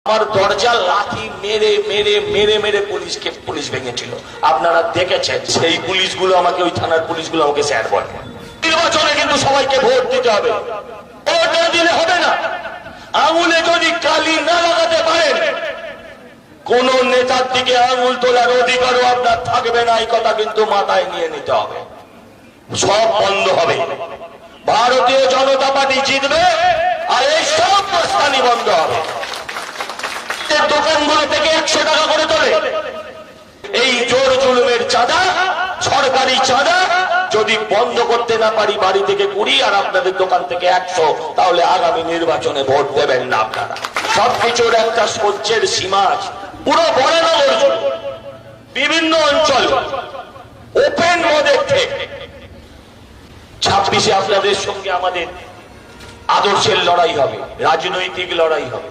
আমার দরজা লাঠি মেরে মেরে মেরে মেরে পুলিশ ভেঙেছিল। আপনারা দেখেছেন সেই পুলিশগুলো আমাকে, ওই থানার পুলিশগুলো আমাকে স্যার বলে। নির্বাচনে কিন্তু সবাইকে ভোট দিতে হবে, ভোট না দিলে হবে না। আঙুলে যদি কালি না লাগাতে পারেন, কোন নেতার দিকে আঙুল তোলার অধিকারও আপনার থাকবে না। এই কথা কিন্তু মাথায় নিয়ে নিতে হবে। সব বন্ধ হবে, ভারতীয় জনতা পার্টি জিতবে, আর এই সব প্রস্তানি বন্ধ হবে। দোকানগুলো থেকে 100 টাকা করে তোলে। এই জোর জুলুমের চাঁদা, সরকারি চাঁদা যদি বন্ধ করতে না পারি, বাড়ি থেকে 20 আর আপনাদের দোকান থেকে 100, তাহলে আগামী নির্বাচনে ভোট দেবেন না আপনারা। সবকিছুর একটা সহ্যের সীমা আছে। পুরো বরানগর জুড়ে বিভিন্ন অঞ্চল ওপেন মদের থেকে 26-এ আপনাদের সঙ্গে আমাদের আদর্শের লড়াই হবে, রাজনৈতিক লড়াই হবে।